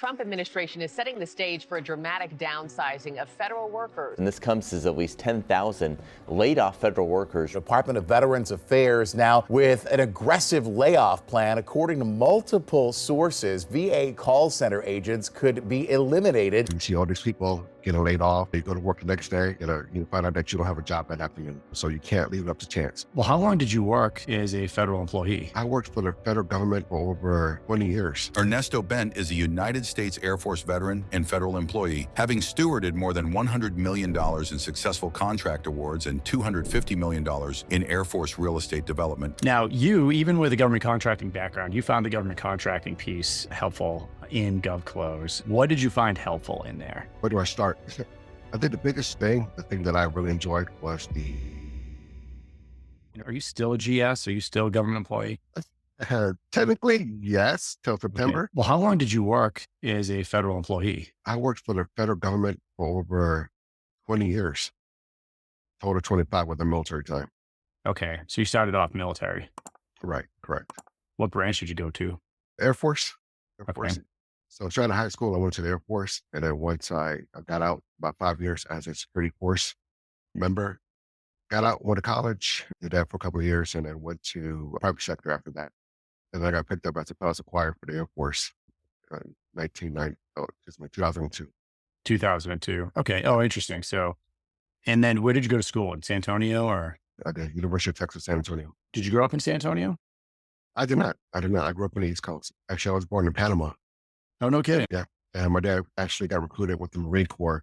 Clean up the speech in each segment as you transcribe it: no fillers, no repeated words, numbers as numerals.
Trump administration is setting the stage for a dramatic downsizing of federal workers. And this comes as at least 10,000 laid off federal workers. Department of Veterans Affairs now with an aggressive layoff plan. According to multiple sources, VA call center agents could be eliminated. You see all these people getting laid off. You go to work the next day, you find out that you don't have a job that afternoon. So you can't leave it up to chance. Well, how long did you work as a federal employee? I worked for the federal government for over 20 years. Ernesto Bent is a United States Air Force veteran and federal employee, having stewarded more than $100 million in successful contract awards and $250 million in Air Force real estate development. Now, you, even with a government contracting background, you found the government contracting piece helpful in GovClose. What did you find helpful in there? Where do I start? I think the biggest thing, the thing that I really enjoyed was Are you still a GS? Are you still a government employee? Technically, yes, till September. Okay. Well, how long did you work as a federal employee? I worked for the federal government for over 20 years, total 25 with the military time. Okay, so you started off military. Right, correct. What branch did you go to? Air Force. Okay. Force. So straight out of high school, I went to the Air Force. And then once I got out, about 5 years as a security force member, got out, went to college, did that for a couple of years, and then went to private sector after that. And then I got picked up as a pilot acquired for the Air Force in 2002. 2002. Okay. Oh, interesting. So, and then where did you go to school? In San Antonio or? At the University of Texas, San Antonio. Did you grow up in San Antonio? I did not. I grew up on the East Coast. Actually, I was born in Panama. Oh, no kidding. Yeah. And my dad actually got recruited with the Marine Corps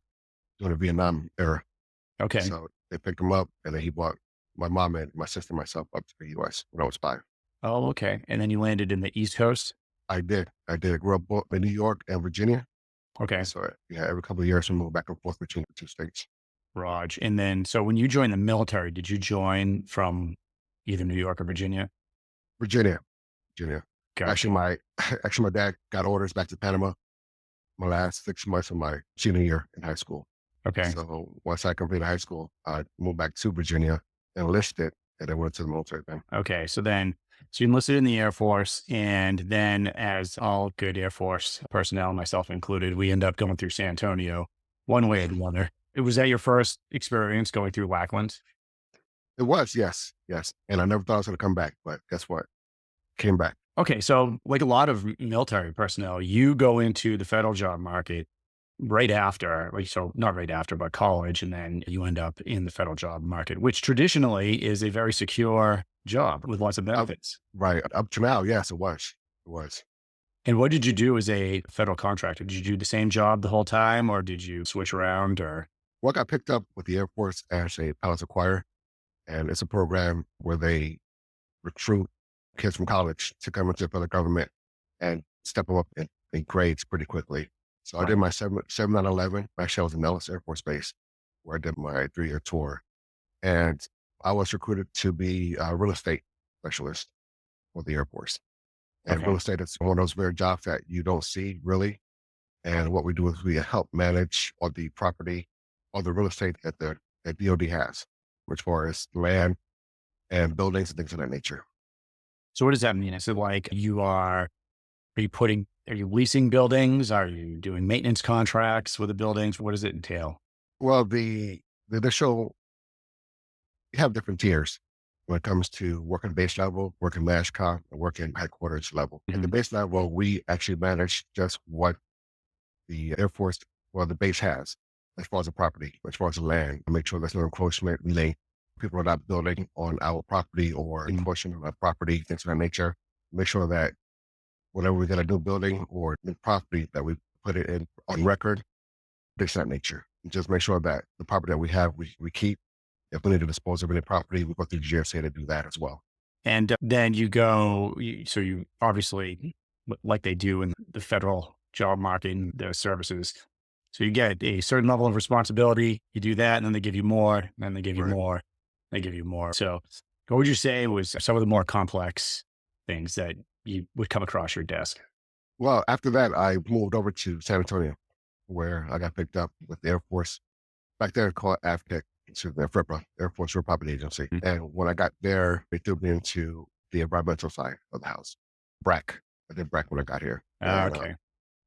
during the Vietnam era. Okay. So they picked him up, and then he brought my mom and my sister and myself up to the U.S. when I was 5. Oh, okay. And then you landed in the East Coast? I did. I grew up both in New York and Virginia. Okay. So yeah, every couple of years we moved back and forth between the two states. Raj. And then, so when you joined the military, did you join from either New York or Virginia? Virginia. Gotcha. Actually, my dad got orders back to Panama my last 6 months of my senior year in high school. Okay. So once I completed high school, I moved back to Virginia, enlisted, and then went to the military then. Okay. So you enlisted in the Air Force, and then as all good Air Force personnel, myself included, we end up going through San Antonio one way or the other. Was that your first experience going through Lackland? It was, yes. And I never thought I was going to come back, but guess what? Came back. Okay. So like a lot of military personnel, you go into the federal job market right after, not right after, but college. And then you end up in the federal job market, which traditionally is a very secure job with lots of benefits. Right. Up to now, yes, it was. And what did you do as a federal contractor? Did you do the same job the whole time, or did you switch around or? Well, I got picked up with the Air Force as a pilot acquired, and it's a program where they recruit kids from college to come into the federal government and step them up in grades pretty quickly. So I did my 7-9-11. Actually, I was in Nellis Air Force Base where I did my 3-year tour. And I was recruited to be a real estate specialist for the Air Force. And real estate is one of those rare jobs that you don't see really. And what we do is we help manage all the property, all the real estate that DOD has, as far as land and buildings and things of that nature. So what does that mean? Is it like are you leasing buildings? Are you doing maintenance contracts with the buildings? What does it entail? Well, the initial, you have different tiers when it comes to working base level, working MASCOM, and working headquarters level. Mm-hmm. At the base level, we actually manage just what the Air Force or the base has as far as the property, as far as the land, to make sure there's no encroachment. People are not building on our property or encroaching on our property, things of that nature. Make sure that whenever we get a new building or new property that we put it in on record, things of that nature. And just make sure that the property that we have, we keep. If we need to dispose of any property, we go through the GSA to do that as well. And then so you obviously, like they do in the federal job market and their services, so you get a certain level of responsibility, you do that, and then they give you more, and then they give you more, they give you more. So what would you say was some of the more complex things that you would come across your desk? Well, after that, I moved over to San Antonio, where I got picked up with the Air Force. Back there, called AFTEC, to the FRIPA, Air Force Real Property Agency. Mm-hmm. And when I got there, they threw me into the environmental side of the house. BRAC. I did BRAC when I got here. Okay.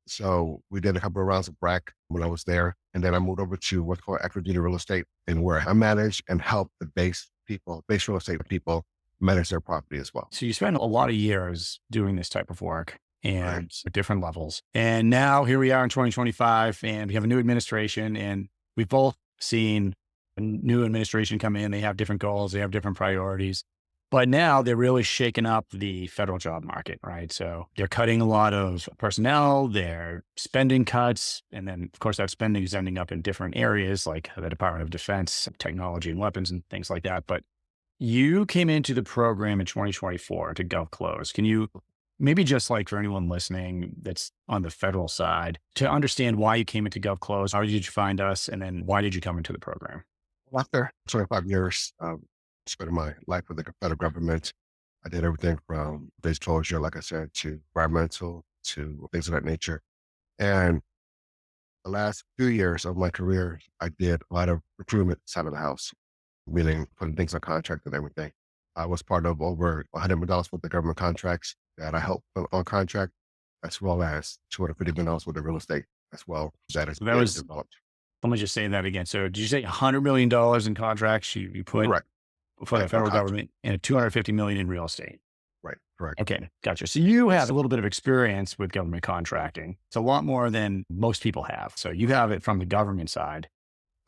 So we did a couple of rounds of BRAC when I was there. And then I moved over to what's called equity duty real estate, and where I manage and help the base real estate people manage their property as well. So you spent a lot of years doing this type of work Right. and at different levels. And now here we are in 2025 and we have a new administration, and we've both seen a new administration come in. They have different goals. They have different priorities. But now they're really shaking up the federal job market, right? So they're cutting a lot of personnel, they're spending cuts. And then, of course, that spending is ending up in different areas like the Department of Defense, technology and weapons and things like that. But you came into the program in 2024 to GovClose. Can you maybe just like for anyone listening that's on the federal side to understand why you came into GovClose? How did you find us? And then why did you come into the program? After 25 years spending my life with the federal government, I did everything from disclosure, like I said, to environmental, to things of that nature. And the last few years of my career, I did a lot of procurement side of the house, meaning putting things on contract and everything. I was part of over $100 million worth of government contracts that I helped put on contract, as well as $250 million worth of real estate as well. That is So that was, developed. let me just say that again. So did you say $100 million in contracts you put Correct. for the Right, federal on contract. government and $250 million in real estate? Right. Correct. Okay, gotcha. So you have a little bit of experience with government contracting. It's a lot more than most people have. So you have it from the government side.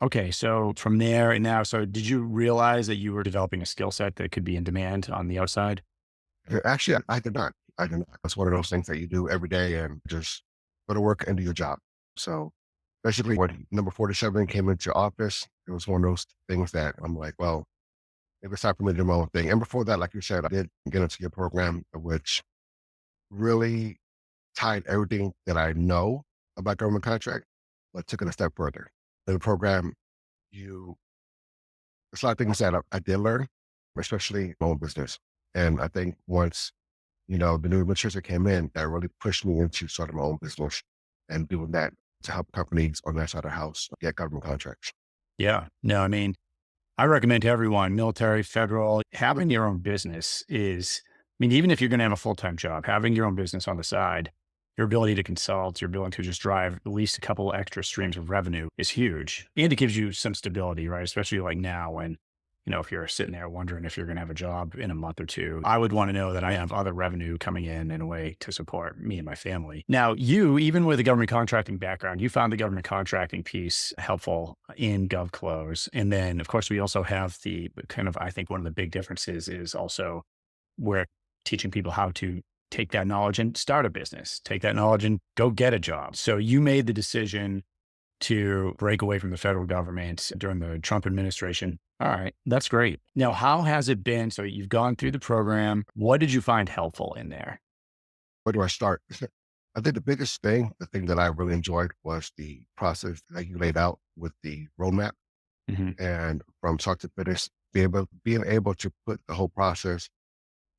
Okay, so from there and now, so did you realize that you were developing a skill set that could be in demand on the outside? Actually, I did not. I did not. It's one of those things that you do every day and just go to work and do your job. So basically, when number 47 came into office, it was one of those things that I'm like, well, maybe it's time for me to do my own thing. And before that, like you said, I did get into your program, which really tied everything that I know about government contract, but took it a step further. In the program, you there's a lot of things that I did learn, especially my own business. And I think once, the new administration came in, that really pushed me into starting my own business and doing that to help companies on that side of the house get government contracts. Yeah. No, I mean, I recommend to everyone, military, federal, having your own business is, I mean, even if you're going to have a full-time job, having your own business on the side, your ability to consult, your ability to just drive at least a couple extra streams of revenue is huge. And it gives you some stability, right? Especially like now when, if you're sitting there wondering if you're going to have a job in a month or two, I would want to know that I have other revenue coming in a way to support me and my family. Now, you, even with a government contracting background, you found the government contracting piece helpful in GovClose. And then, of course, we also have the kind of, I think one of the big differences is also we're teaching people how to take that knowledge and start a business, take that knowledge and go get a job. So you made the decision to break away from the federal government during the Trump administration. All right, that's great. Now, how has it been? So you've gone through the program. What did you find helpful in there? Where do I start? I think the thing that I really enjoyed was the process that you laid out with the roadmap, and from start to finish, being able to put the whole process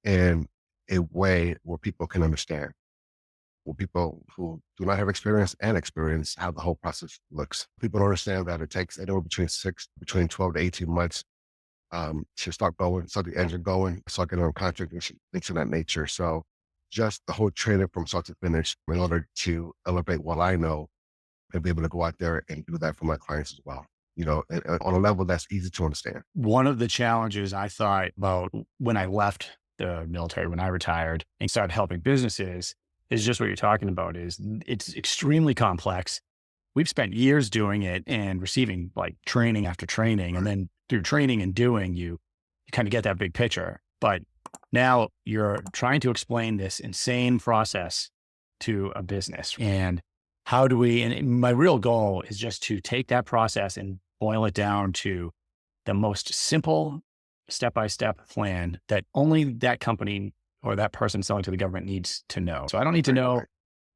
in a way where people can understand, where people who do not have experience how the whole process looks. People don't understand that it takes anywhere between 12 to 18 months to start the engine going, start getting on contract and things of that nature. So just the whole training from start to finish in order to elevate what I know and be able to go out there and do that for my clients as well, and on a level that's easy to understand. One of the challenges I thought about when I left the military, when I retired and started helping businesses is just what you're talking about is it's extremely complex. We've spent years doing it and receiving like training after training. And then through training and doing, you kind of get that big picture. But now you're trying to explain this insane process to a business. And and my real goal is just to take that process and boil it down to the most simple step-by-step plan that only that company or that person selling to the government needs to know. So I don't need to know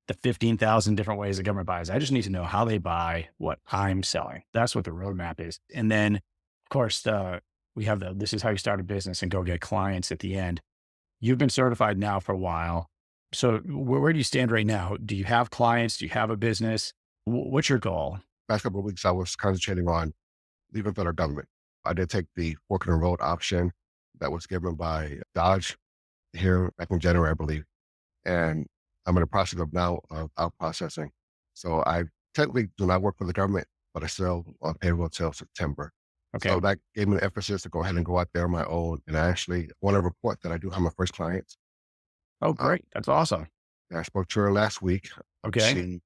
the 15,000 different ways the government buys. I just need to know how they buy what I'm selling. That's what the roadmap is. And then, of course, we have this is how you start a business and go get clients at the end. You've been certified now for a while. So where do you stand right now? Do you have clients? Do you have a business? What's your goal? Last couple of weeks, I was concentrating on leaving federal government. I did take the fork in the road option that was given by Dodge here back in January, I believe. And I'm in the process of now out processing. So I technically do not work for the government, but I still on payroll till September. Okay. So that gave me the emphasis to go ahead and go out there on my own. And I actually want to report that I do have my first client. Oh, Uh, great. That's awesome. I spoke to her last week. Okay. She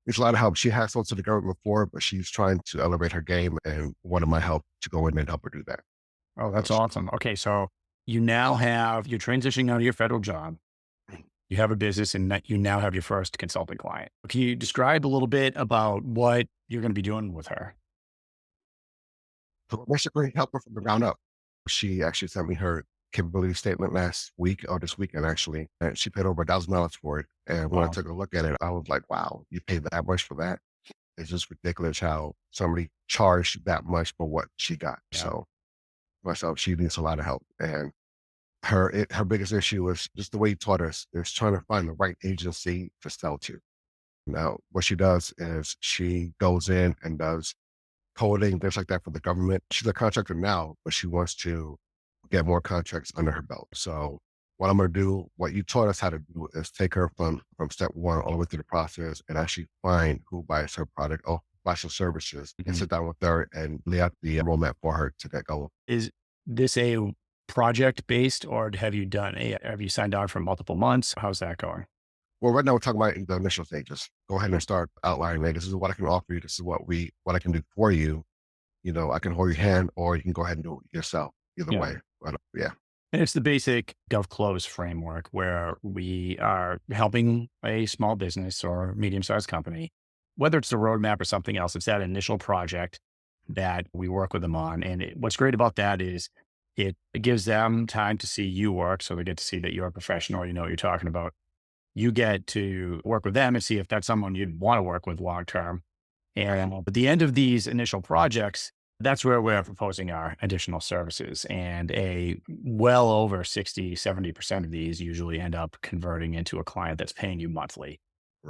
needs a lot of help. She has sold to the government before, but she's trying to elevate her game and wanted my help to go in and help her do that. Oh, that's awesome. Okay. So you're transitioning out of your federal job. You have a business and you now have your first consulting client. Can you describe a little bit about what you're going to be doing with her? So basically help her from the ground up. She actually sent me her capability statement last week or this weekend actually, and she paid over $1,000 for it. And when I Wow. took a look at it, I was like, wow, you paid that much for that? It's just ridiculous how somebody charged that much for what she got. Yeah. So myself, she needs a lot of help. And her biggest issue is just the way he taught us is trying to find the right agency to sell to. Now, what she does is she goes in and does coding, things like that for the government. She's a contractor now, but she wants to get more contracts under her belt. So what I'm going to do, what you taught us how to do is take her from step one all the way through the process and actually find who buys her product or buys her services and sit down with her and lay out the roadmap for her to get going. Is this a project based or have you signed on for multiple months? How's that going? Well, right now we're talking about the initial stages. Go ahead and start outlining, hey, this is what I can offer you. This is what I can do for you. You know, I can hold your hand or you can go ahead and do it yourself. Either way. But, yeah. And it's the basic GovClose framework where we are helping a small business or medium-sized company, whether it's the roadmap or something else, it's that initial project that we work with them on. And what's great about that is it gives them time to see you work. So they get to see that you're a professional, you know what you're talking about. You get to work with them and see if that's someone you'd want to work with long-term. And at the end of these initial projects, that's where we're proposing our additional services. And well over 60, 70% of these usually end up converting into a client that's paying you monthly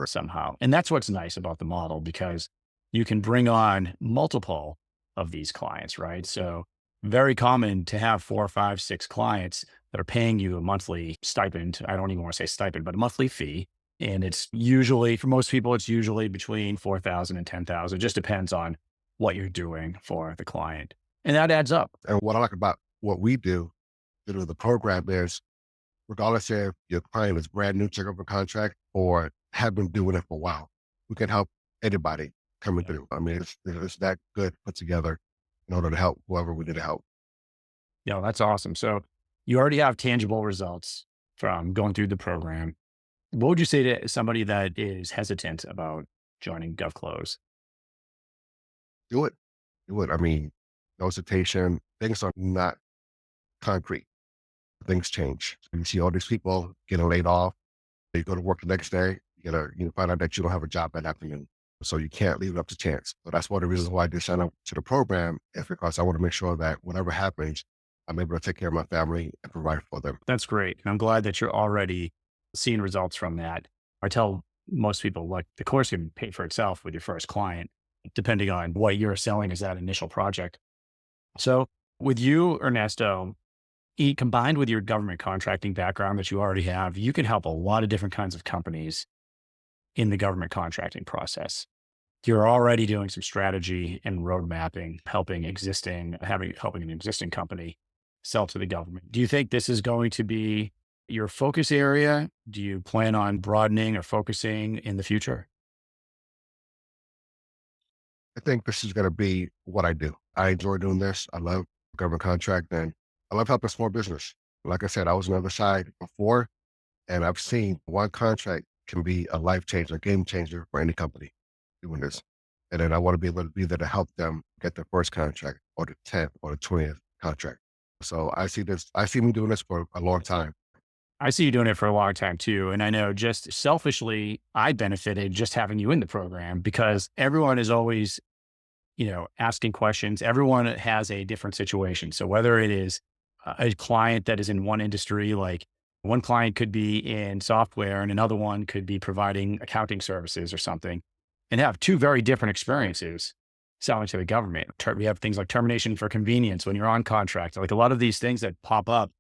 somehow. And that's what's nice about the model because you can bring on multiple of these clients, right? So very common to have 4, 5, 6 clients that are paying you a monthly stipend. I don't even want to say stipend, but a monthly fee. And it's usually, for most people, it's usually between $4,000 and $10,000. It just depends on what you're doing for the client. And that adds up. And what I like about what we do, the program is, regardless if your client is brand new to government contract or have been doing it for a while, we can help anybody coming through. I mean, it's that good put together in order to help whoever we need to help. Yeah, that's awesome. So you already have tangible results from going through the program. What would you say to somebody that is hesitant about joining GovClose? Do it. I mean, no hesitation. Things are not concrete. Things change. You see all these people getting laid off. You go to work the next day, you find out that you don't have a job that afternoon. So you can't leave it up to chance. So that's one of the reasons why I did sign up to the program, is because I want to make sure that whatever happens, I'm able to take care of my family and provide for them. That's great. And I'm glad that you're already seeing results from that. I tell most people, like, the course can pay for itself with your first client, depending on what you're selling as that initial project. So with you, Ernesto, combined with your government contracting background that you already have, you can help a lot of different kinds of companies in the government contracting process. You're already doing some strategy and road mapping, helping an existing company sell to the government. Do you think this is going to be your focus area? Do you plan on broadening or focusing in the future? I think this is going to be what I do. I enjoy doing this. I love government contract and I love helping small business. Like I said, I was on the other side before, and I've seen one contract can be a life changer, a game changer for any company doing this. And then I want to be able to be there to help them get their first contract or the 10th or the 20th contract. So I see me doing this for a long time. I see you doing it for a long time too. And I know just selfishly, I benefited just having you in the program because everyone is always, asking questions. Everyone has a different situation. So whether it is a client that is in one industry, like one client could be in software and another one could be providing accounting services or something, and have two very different experiences selling to the government. We have things like termination for convenience when you're on contract, like a lot of these things that pop up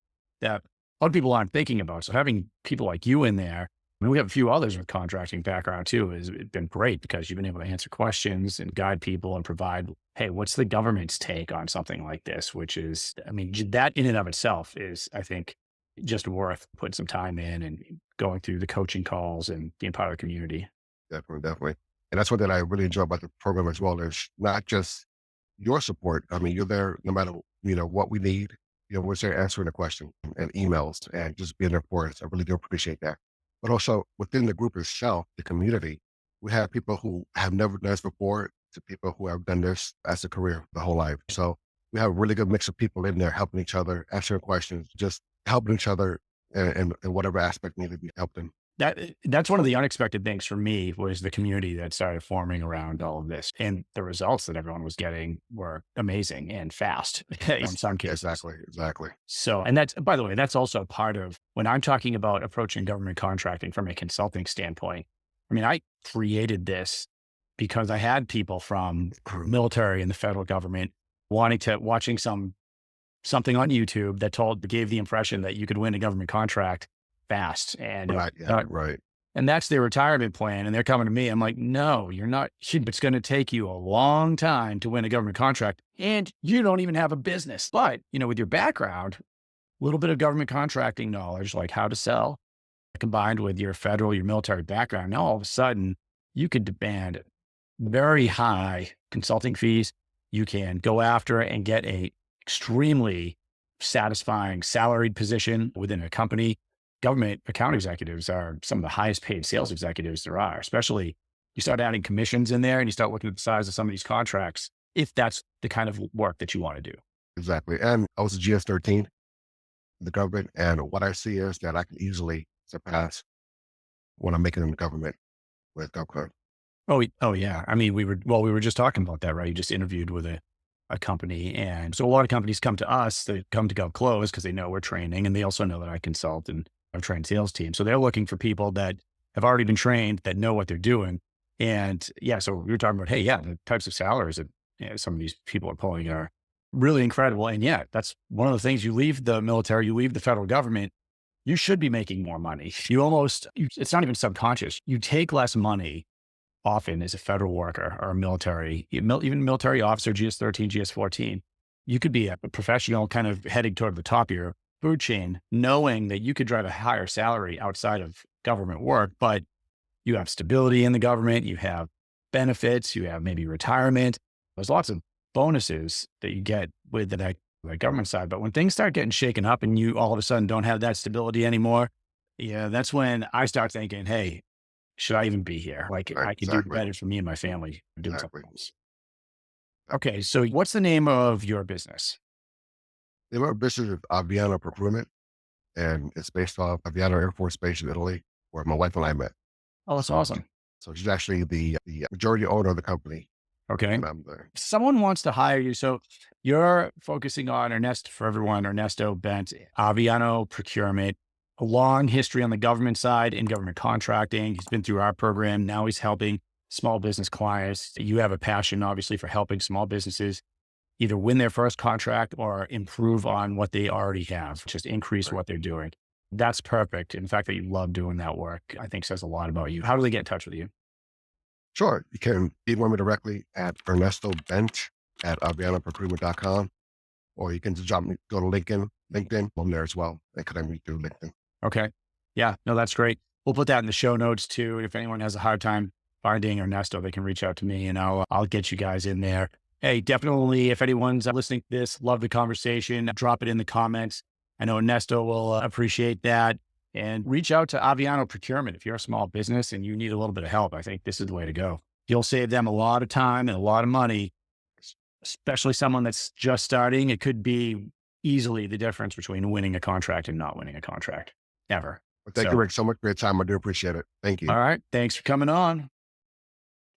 that a lot of people aren't thinking about. So having people like you in there I mean, we have a few others with contracting background too. It's been great because you've been able to answer questions and guide people and provide, hey, what's the government's take on something like this? Which is, I mean, that in and of itself is, I think, just worth putting some time in and going through the coaching calls and being part of the community. Definitely, definitely. And that's one that I really enjoy about the program as well. Is not just your support. I mean, you're there no matter, what we need. We're there answering the question and emails and just being there for us. I really do appreciate that. But also within the group itself, the community, we have people who have never done this before to people who have done this as a career the whole life. So we have a really good mix of people in there helping each other, answering questions, just helping each other in whatever aspect needed to be helped in. That's one of the unexpected things for me was the community that started forming around all of this. And the results that everyone was getting were amazing and fast in some cases. Exactly. So, and that's, by the way, that's also part of when I'm talking about approaching government contracting from a consulting standpoint. I mean, I created this because I had people from military and the federal government watching something on YouTube that gave the impression that you could win a government contract fast. And right. And that's their retirement plan. And they're coming to me. I'm like, no, you're not. It's going to take you a long time to win a government contract. And you don't even have a business. But, with your background, a little bit of government contracting knowledge, like how to sell, combined with your military background, now all of a sudden you could demand very high consulting fees. You can go after and get a extremely satisfying salaried position within a company. Government account executives are some of the highest paid sales executives there are, especially you start adding commissions in there and you start looking at the size of some of these contracts, if that's the kind of work that you want to do. Exactly. And I was a GS-13 in the government. And what I see is that I can easily surpass what I'm making in the government with GovClose. Oh yeah. I mean, we were just talking about that, right? You just interviewed with a company. And so a lot of companies come to us, they come to GovClose because they know we're training and they also know that I consult and I've trained sales team. So they're looking for people that have already been trained, that know what they're doing. And yeah, so we were talking about, hey, yeah, the types of salaries that some of these people are pulling are really incredible. And yeah, that's one of the things. You leave the military, you leave the federal government, you should be making more money. It's not even subconscious. You take less money often as a federal worker or a military, even military officer, GS-13, GS-14. You could be a professional kind of heading toward the top of your food chain, knowing that you could drive a higher salary outside of government work, but you have stability in the government, you have benefits, you have maybe retirement. There's lots of bonuses that you get with the government side. But when things start getting shaken up and you all of a sudden don't have that stability anymore, yeah, that's when I start thinking, hey, should I even be here? I can do better for me and my family doing something else. Okay, so what's the name of your business? The name of our business is Aviano Procurement, and it's based off Aviano Air Force Base in Italy, where my wife and I met. Oh, that's awesome. So she's actually the majority owner of the company. Okay. And I'm there. Someone wants to hire you. So you're focusing on Ernesto Bent, Aviano Procurement, a long history on the government side in government contracting. He's been through our program. Now he's helping small business clients. You have a passion, obviously, for helping small businesses either win their first contract or improve on what they already have, just increase what they're doing. That's perfect. And the fact that you love doing that work, I think says a lot about you. How do they get in touch with you? Sure. You can email me directly at Ernesto Bent at avianoprocurement.com, or you can just go to LinkedIn. I'm there as well. They connect me through LinkedIn. Okay. Yeah, no, that's great. We'll put that in the show notes too. If anyone has a hard time finding Ernesto, they can reach out to me and I'll get you guys in there. Hey, definitely, if anyone's listening to this, love the conversation, drop it in the comments. I know Ernesto will appreciate that. And reach out to Aviano Procurement. If you're a small business and you need a little bit of help, I think this is the way to go. You'll save them a lot of time and a lot of money, especially someone that's just starting. It could be easily the difference between winning a contract and not winning a contract ever. Well, thank you, Rick, so much for your time. I do appreciate it. Thank you. All right. Thanks for coming on.